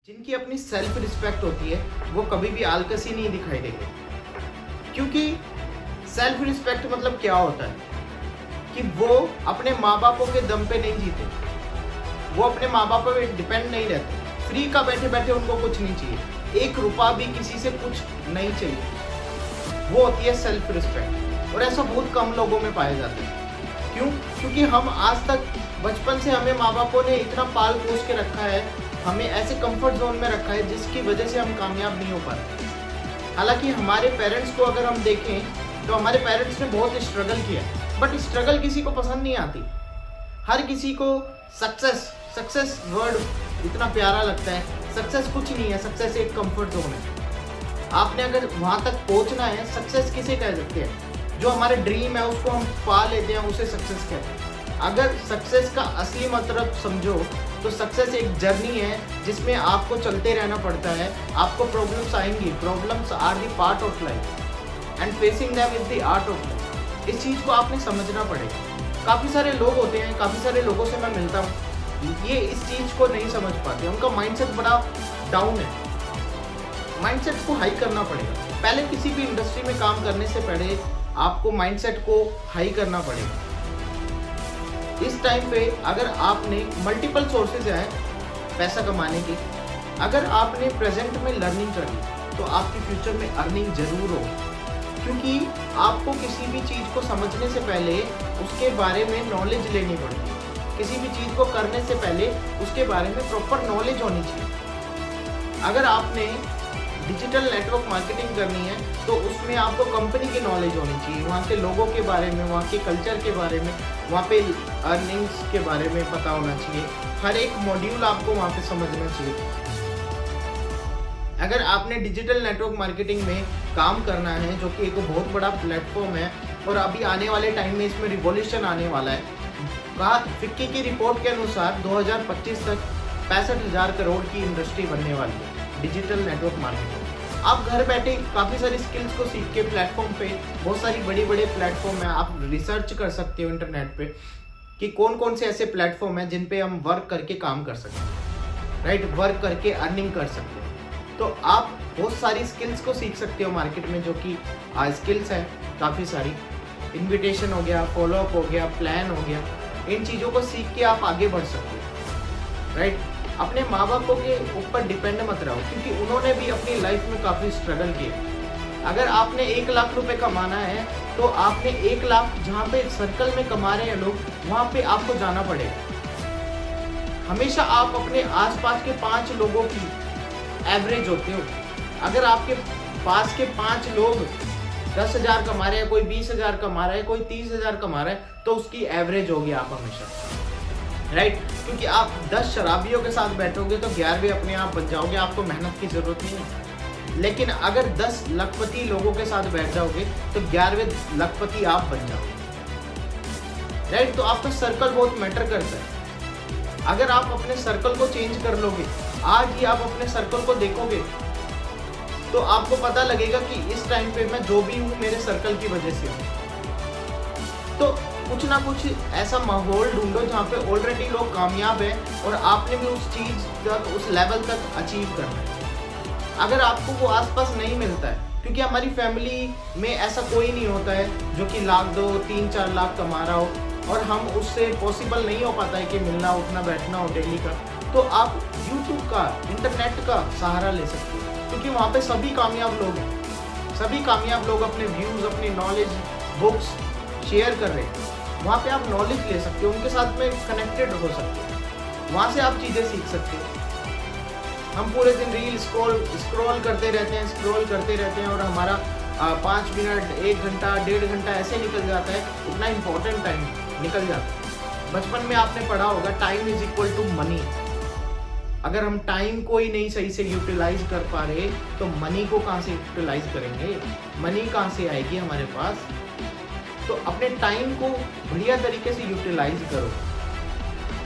जिनकी अपनी self respect होती है वो कभी भी आलकसी नहीं दिखाई देंगे, क्योंकि सेल्फ रिस्पेक्ट मतलब क्या होता है कि वो अपने माँ बापों के दम पे नहीं जीते, वो अपने माँ बापों पे डिपेंड नहीं रहते, फ्री का बैठे बैठे उनको कुछ नहीं चाहिए, एक रुपया भी किसी से कुछ नहीं चाहिए। वो होती है सेल्फ रिस्पेक्ट, और ऐसा बहुत कम लोगों में पाया जाता है। क्यों? क्योंकि हम आज तक बचपन से हमें माँ बापों ने इतना पाल पोस के रखा है, हमें ऐसे कंफर्ट जोन में रखा है जिसकी वजह से हम कामयाब नहीं हो पा रहे। हालांकि हमारे पेरेंट्स को अगर हम देखें तो हमारे पेरेंट्स ने बहुत स्ट्रगल किया, बट स्ट्रगल किसी को पसंद नहीं आती। हर किसी को सक्सेस वर्ड इतना प्यारा लगता है। सक्सेस कुछ नहीं है, सक्सेस एक कंफर्ट जोन है। आपने अगर वहाँ तक पहुँचना है, सक्सेस किसे कह सकते हैं? जो हमारे ड्रीम है उसको हम पा लेते हैं, उसे सक्सेस कहते हैं। अगर सक्सेस का असली मतलब समझो तो सक्सेस एक जर्नी है जिसमें आपको चलते रहना पड़ता है। आपको प्रॉब्लम्स आएंगी, problems are the part of life and facing them is the art of life. इस चीज़ को आपने समझना पड़ेगा। काफ़ी सारे लोग होते हैं, काफ़ी सारे लोगों से मैं मिलता हूँ, ये इस चीज़ को नहीं समझ पाते। उनका माइंडसेट बड़ा डाउन है। माइंडसेट को हाई करना पड़ेगा। पहले किसी भी इंडस्ट्री में काम करने से पहले आपको माइंडसेट को हाई करना पड़ेगा। इस टाइम पे अगर आपने मल्टीपल सोर्सेज हैं पैसा कमाने की, अगर आपने प्रेजेंट में लर्निंग कर ली तो आपकी फ्यूचर में अर्निंग जरूर हो, क्योंकि आपको किसी भी चीज़ को समझने से पहले उसके बारे में नॉलेज लेनी पड़ती है। किसी भी चीज़ को करने से पहले उसके बारे में प्रॉपर नॉलेज होनी चाहिए। अगर आपने डिजिटल नेटवर्क मार्केटिंग करनी है तो उसमें आपको कंपनी की नॉलेज होनी चाहिए, वहाँ के लोगों के बारे में, वहाँ के कल्चर के बारे में, वहाँ पे अर्निंग्स के बारे में पता होना चाहिए। हर एक मॉड्यूल आपको वहाँ पे समझना चाहिए। अगर आपने डिजिटल नेटवर्क मार्केटिंग में काम करना है, जो कि एक बहुत बड़ा प्लेटफॉर्म है और अभी आने वाले टाइम में इसमें रिवॉल्यूशन आने वाला है। कहा फिक्की की रिपोर्ट के अनुसार 2025 तक 65,000 करोड़ की इंडस्ट्री बनने वाली है डिजिटल नेटवर्क मार्केटिंग। आप घर बैठे काफ़ी सारी स्किल्स को सीख के प्लेटफॉर्म पे, बहुत सारी बड़ी बड़े प्लेटफॉर्म है, आप रिसर्च कर सकते हो इंटरनेट पे कि कौन कौन से ऐसे प्लेटफॉर्म हैं जिन पे हम वर्क करके काम कर सकते हैं, राइट, वर्क करके अर्निंग कर सकते हैं। तो आप बहुत सारी स्किल्स को सीख सकते हो मार्केट में, जो कि स्किल्स हैं काफ़ी सारी। इन्विटेशन हो गया, फॉलोअप हो गया, प्लान हो गया, इन चीज़ों को सीख के आप आगे बढ़ सकते हो, राइट। अपने माँ बापों के ऊपर डिपेंड मत रहो, क्योंकि उन्होंने भी अपनी लाइफ में काफ़ी स्ट्रगल किया। अगर आपने 1 लाख रुपए कमाना है तो आपने 1 लाख जहाँ पे सर्कल में कमा रहे हैं लोग, वहाँ पे आपको जाना पड़ेगा। हमेशा आप अपने आसपास के 5 लोगों की एवरेज होते हो। अगर आपके पास के 5 लोग 10,000 कमा रहे हैं, कोई 20,000 कमा रहा है, कोई 30,000 कमा रहा है, तो उसकी एवरेज होगी आप हमेशा, राइट। क्योंकि आप 10 शराबियों के साथ बैठोगे तो 11वें अपने आप बन जाओगे, आपको मेहनत की जरूरत नहीं है। लेकिन अगर 10 लखपति लोगों के साथ बैठ जाओगे तो 11वें लखपति आप बन जाओगे, राइट। तो आपका सर्कल बहुत मैटर करता है। अगर आप अपने सर्कल को चेंज कर लोगे, आज ही आप अपने सर्कल को देखोगे तो आपको पता लगेगा कि इस टाइम पे मैं जो भी हूँ मेरे सर्कल की वजह से हूँ। तो कुछ ना कुछ ऐसा माहौल ढूंढो जहाँ पे ऑलरेडी लोग कामयाब हैं और आपने भी उस चीज़ तक, उस लेवल तक अचीव करना है। अगर आपको वो आसपास नहीं मिलता है, क्योंकि हमारी फैमिली में ऐसा कोई नहीं होता है जो कि लाख 2, 3, 4 लाख कमा रहा हो और हम उससे पॉसिबल नहीं हो पाता है कि मिलना उठना बैठना हो डेली का, तो आप यूट्यूब का, इंटरनेट का सहारा ले सकते हो, क्योंकि वहाँ पे सभी कामयाब लोग हैं। सभी कामयाब लोग अपने व्यूज़, अपनी नॉलेज, बुक्स शेयर कर रहे हैं। वहाँ पे आप नॉलेज ले सकते हो, उनके साथ में कनेक्टेड हो सकते हो, वहाँ से आप चीज़ें सीख सकते हो। हम पूरे दिन रील स्क्रॉल करते रहते हैं और हमारा 5 मिनट, 1 घंटा, 1.5 घंटा ऐसे निकल जाता है। इतना इम्पोर्टेंट टाइम निकल जाता है। बचपन में आपने पढ़ा होगा time is equal to money. अगर हम टाइम को ही नहीं सही से यूटिलाइज कर पा रहे तो मनी को कहाँ से यूटिलाइज करेंगे? मनी कहाँ से आएगी हमारे पास? तो अपने टाइम को बढ़िया तरीके से यूटिलाइज करो,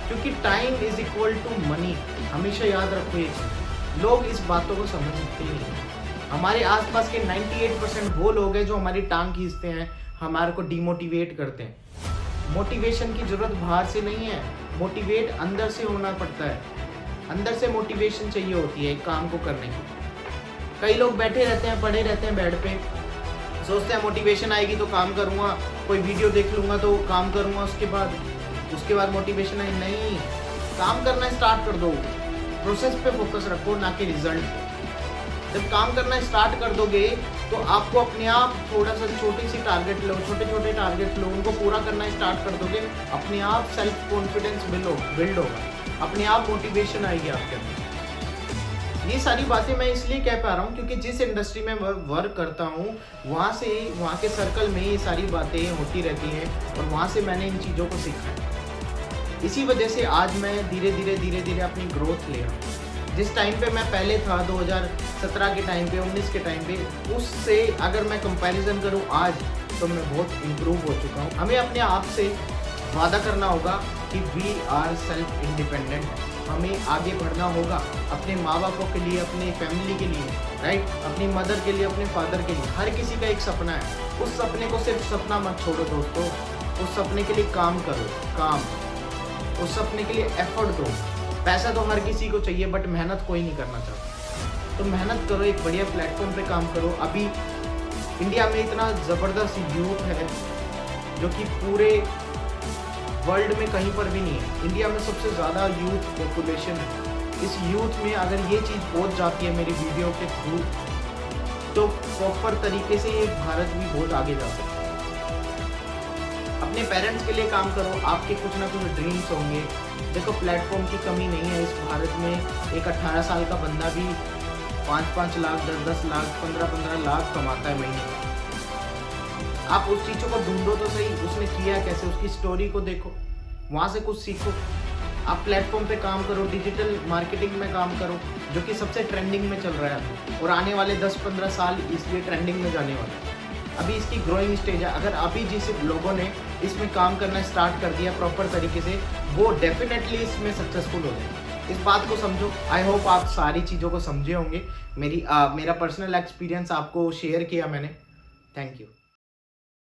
क्योंकि time is equal to money. हमेशा याद रखो ये चीज़। लोग इस बातों को समझते ही नहीं। हमारे आसपास के 98% वो लोग हैं जो हमारी टांग खींचते हैं, हमारे को डिमोटिवेट करते हैं। मोटिवेशन की जरूरत बाहर से नहीं है, मोटिवेट अंदर से होना पड़ता है। अंदर से मोटिवेशन चाहिए होती है एक काम को करने की। कई लोग बैठे रहते हैं, पड़े रहते हैं बेड पे, सोचते हैं मोटिवेशन आएगी तो काम करूँगा, कोई वीडियो देख लूँगा तो काम करूँगा, उसके बाद मोटिवेशन आई। नहीं, काम करना स्टार्ट कर दो, प्रोसेस पे फोकस रखो, ना कि रिजल्ट पे। जब काम करना स्टार्ट कर दोगे तो आपको अपने आप थोड़ा सा छोटी सी टारगेट लो, छोटे छोटे टारगेट लो, उनको पूरा करना स्टार्ट कर दोगे, अपने आप सेल्फ कॉन्फिडेंस बिल्ड होगा, अपने आप मोटिवेशन आएगी आपके अंदर। ये सारी बातें मैं इसलिए कह पा रहा हूँ क्योंकि जिस इंडस्ट्री में वर्क करता हूँ वहाँ के सर्कल में ये सारी बातें होती रहती हैं और वहाँ से मैंने इन चीज़ों को सीखा है। इसी वजह से आज मैं धीरे धीरे अपनी ग्रोथ ले रहा हूँ। जिस टाइम पे मैं पहले था 2017 के टाइम पे, 19 के टाइम पे, उससे अगर मैं कंपैरिजन करूँ आज, तो मैं बहुत इम्प्रूव हो चुका हूँ। हमें अपने आप से वादा करना होगा कि वी आर सेल्फ इंडिपेंडेंट। हमें आगे बढ़ना होगा अपने माँ बापों के लिए, अपने फैमिली के लिए, राइट, अपनी मदर के लिए, अपने फादर के लिए। हर किसी का एक सपना है, उस सपने को सिर्फ सपना मत छोड़ो दोस्तों, उस सपने के लिए काम करो, उस सपने के लिए एफर्ट दो। पैसा तो हर किसी को चाहिए बट मेहनत कोई नहीं करना चाहता, तो मेहनत करो, एक बढ़िया प्लेटफॉर्म पे काम करो। अभी इंडिया में इतना ज़बरदस्त यूथ है जो कि पूरे वर्ल्ड में कहीं पर भी नहीं है। इंडिया में सबसे ज़्यादा यूथ पॉपुलेशन है। इस यूथ में अगर ये चीज़ पहुंच जाती है मेरी वीडियो के थ्रू, तो प्रॉपर तरीके से ये भारत भी बहुत आगे जा सकता है। अपने पेरेंट्स के लिए काम करो, आपके कुछ ना कुछ ड्रीम्स होंगे। देखो, प्लेटफॉर्म की कमी नहीं है इस भारत में। एक 18 साल का बंदा भी 5-5 लाख, 10-10 लाख, 15-15 लाख कमाता है महीने में। आप उस चीज़ों को ढूंढो तो सही, उसने किया कैसे, उसकी स्टोरी को देखो, वहाँ से कुछ सीखो। आप प्लेटफॉर्म पे काम करो, डिजिटल मार्केटिंग में काम करो, जो कि सबसे ट्रेंडिंग में चल रहा है और आने वाले 10-15 साल इसलिए ट्रेंडिंग में जाने वाले हैं। अभी इसकी ग्रोइंग स्टेज है। अगर अभी जिस लोगों ने इसमें काम करना स्टार्ट कर दिया प्रॉपर तरीके से, वो डेफिनेटली इसमें सक्सेसफुल हो जाए। इस बात को समझो। आई होप आप सारी चीज़ों को समझे होंगे। मेरा पर्सनल एक्सपीरियंस आपको शेयर किया मैंने। Thank you.